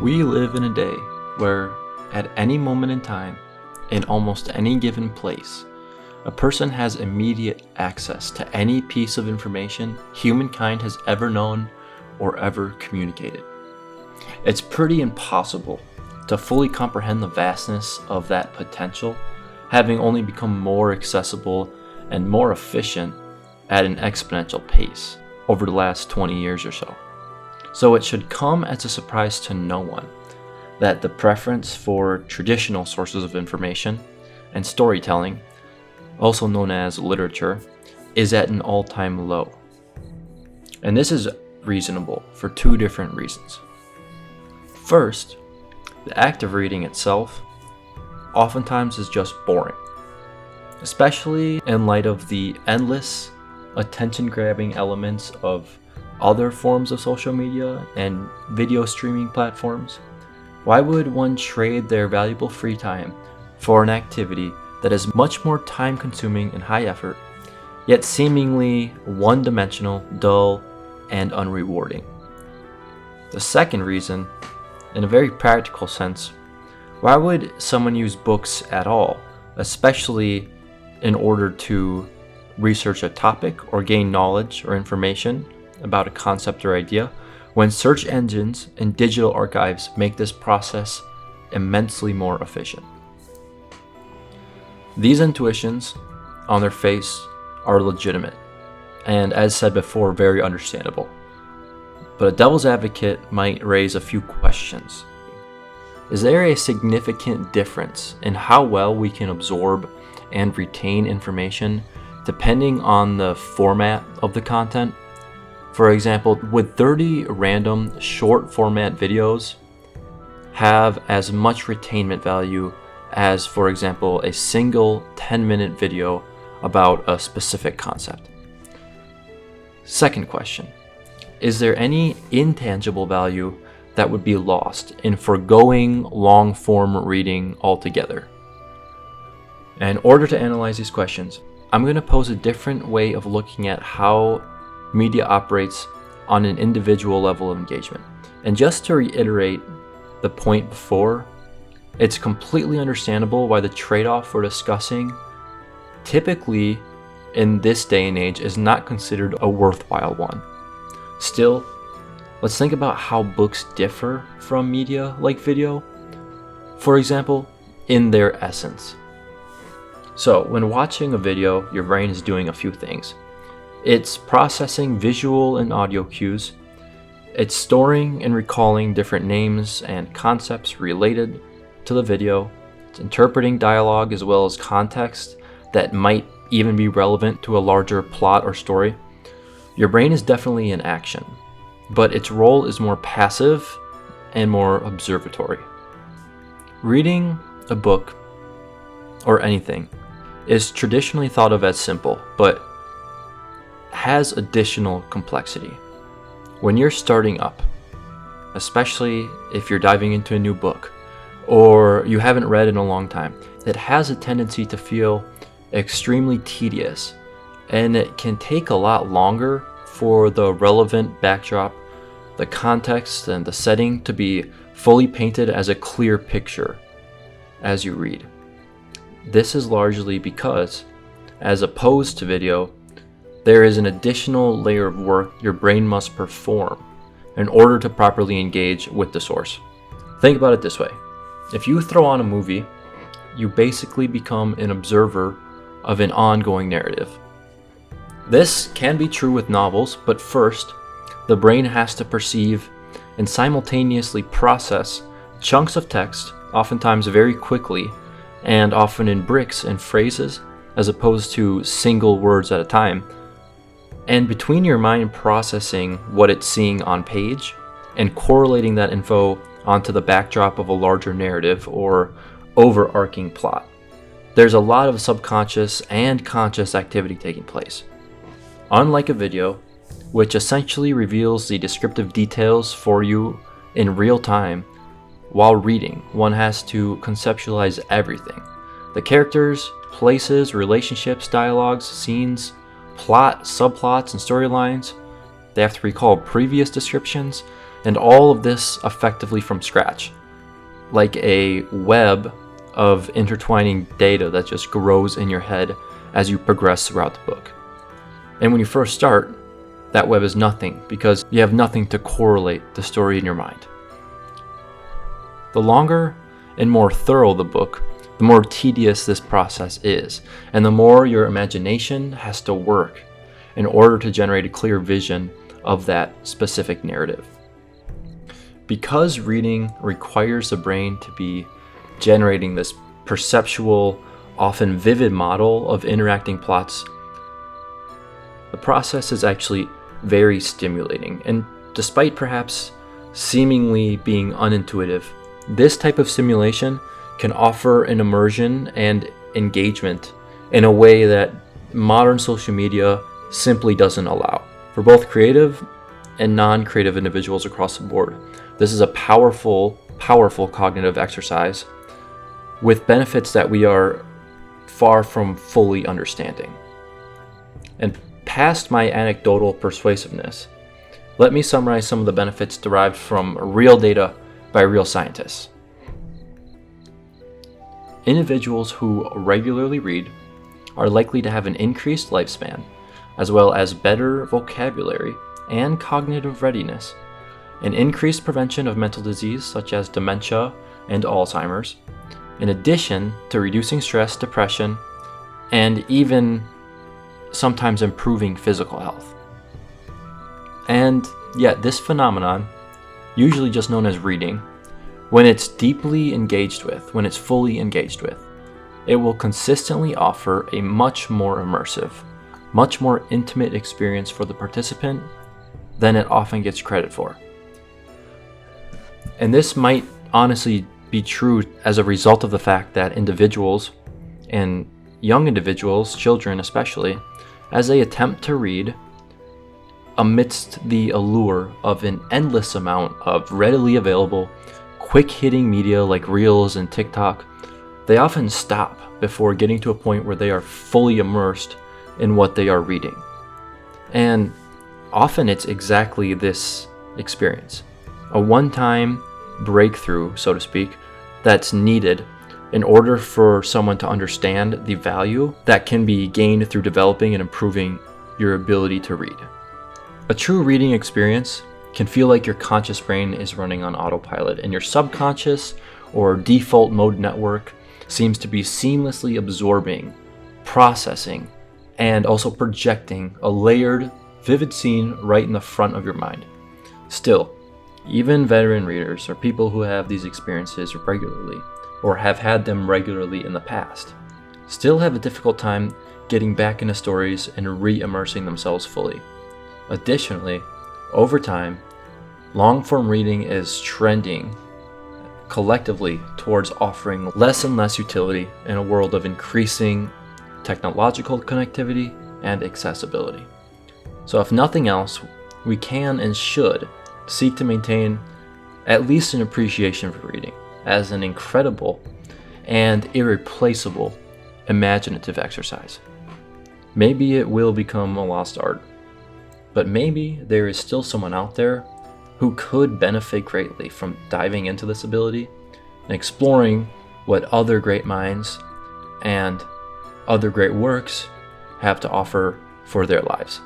We live in a day where, at any moment in time, in almost any given place, a person has immediate access to any piece of information humankind has ever known or ever communicated. It's pretty impossible to fully comprehend the vastness of that potential, having only become more accessible and more efficient at an exponential pace over the last 20 years or so. So it should come as a surprise to no one that the preference for traditional sources of information and storytelling, also known as literature, is at an all-time low. And this is reasonable for two different reasons. First, the act of reading itself oftentimes is just boring, especially in light of the endless attention-grabbing elements of other forms of social media and video streaming platforms. Why would one trade their valuable free time for an activity that is much more time-consuming and high effort, yet seemingly one-dimensional, dull, and unrewarding? The second reason, in a very practical sense, why would someone use books at all, especially in order to research a topic or gain knowledge or information about a concept or idea, when search engines and digital archives make this process immensely more efficient? These intuitions, on their face, are legitimate, and as said before, very understandable. But a devil's advocate might raise a few questions. Is there a significant difference in how well we can absorb and retain information depending on the format of the content? For example, would 30 random short format videos have as much retainment value as, for example, a single 10-minute video about a specific concept? Second question, is there any intangible value that would be lost in foregoing long-form reading altogether? In order to analyze these questions, I'm going to pose a different way of looking at how media operates on an individual level of engagement. And just to reiterate the point before, it's completely understandable why the trade-off we're discussing typically in this day and age is not considered a worthwhile one. Still, let's think about how books differ from media like video. For example, in their essence. So, when watching a video, your brain is doing a few things. It's processing visual and audio cues. It's storing and recalling different names and concepts related to the video. It's interpreting dialogue as well as context that might even be relevant to a larger plot or story. Your brain is definitely in action, but its role is more passive and more observatory. Reading a book or anything is traditionally thought of as simple, but has additional complexity. When you're starting up, especially if you're diving into a new book or you haven't read in a long time, it has a tendency to feel extremely tedious, and it can take a lot longer for the relevant backdrop, the context, and the setting to be fully painted as a clear picture as you read. This is largely because, as opposed to video, there is an additional layer of work your brain must perform in order to properly engage with the source. Think about it this way. If you throw on a movie, you basically become an observer of an ongoing narrative. This can be true with novels, but first, the brain has to perceive and simultaneously process chunks of text, oftentimes very quickly, and often in bricks and phrases, as opposed to single words at a time. And between your mind processing what it's seeing on page and correlating that info onto the backdrop of a larger narrative or overarching plot, there's a lot of subconscious and conscious activity taking place. Unlike a video, which essentially reveals the descriptive details for you in real time, while reading, one has to conceptualize everything. The characters, places, relationships, dialogues, scenes, plot, subplots, and storylines. They have to recall previous descriptions And all of this effectively from scratch, like a web of intertwining data that just grows in your head as you progress throughout the book. And when you first start, that web is nothing because you have nothing to correlate the story in your mind. The longer and more thorough the book, the more tedious this process is, and the more your imagination has to work in order to generate a clear vision of that specific narrative. Because reading requires the brain to be generating this perceptual, often vivid model of interacting plots, the process is actually very stimulating. And despite perhaps seemingly being unintuitive, this type of stimulation can offer an immersion and engagement in a way that modern social media simply doesn't allow. For both creative and non-creative individuals across the board, this is a powerful cognitive exercise with benefits that we are far from fully understanding. And past my anecdotal persuasiveness, let me summarize some of the benefits derived from real data by real scientists. Individuals who regularly read are likely to have an increased lifespan, as well as better vocabulary and cognitive readiness, an increased prevention of mental disease such as dementia and Alzheimer's, in addition to reducing stress, depression, and even sometimes improving physical health. And yet this phenomenon, usually just known as reading, when it's deeply engaged with, when it's fully engaged with, it will consistently offer a much more immersive, much more intimate experience for the participant than it often gets credit for. And this might honestly be true as a result of the fact that individuals, and young individuals, children especially, as they attempt to read amidst the allure of an endless amount of readily available, quick-hitting media like Reels and TikTok, they often stop before getting to a point where they are fully immersed in what they are reading. And often it's exactly this experience, a one-time breakthrough, so to speak, that's needed in order for someone to understand the value that can be gained through developing and improving your ability to read. A true reading experience can feel like your conscious brain is running on autopilot and your subconscious or default mode network seems to be seamlessly absorbing, processing, and also projecting a layered, vivid scene right in the front of your mind. Still, even veteran readers or people who have these experiences regularly or have had them regularly in the past still have a difficult time getting back into stories and re-immersing themselves fully. Additionally, over time, long-form reading is trending collectively towards offering less and less utility in a world of increasing technological connectivity and accessibility. So if nothing else, we can and should seek to maintain at least an appreciation for reading as an incredible and irreplaceable imaginative exercise. Maybe it will become a lost art, but maybe there is still someone out there who could benefit greatly from diving into this ability and exploring what other great minds and other great works have to offer for their lives.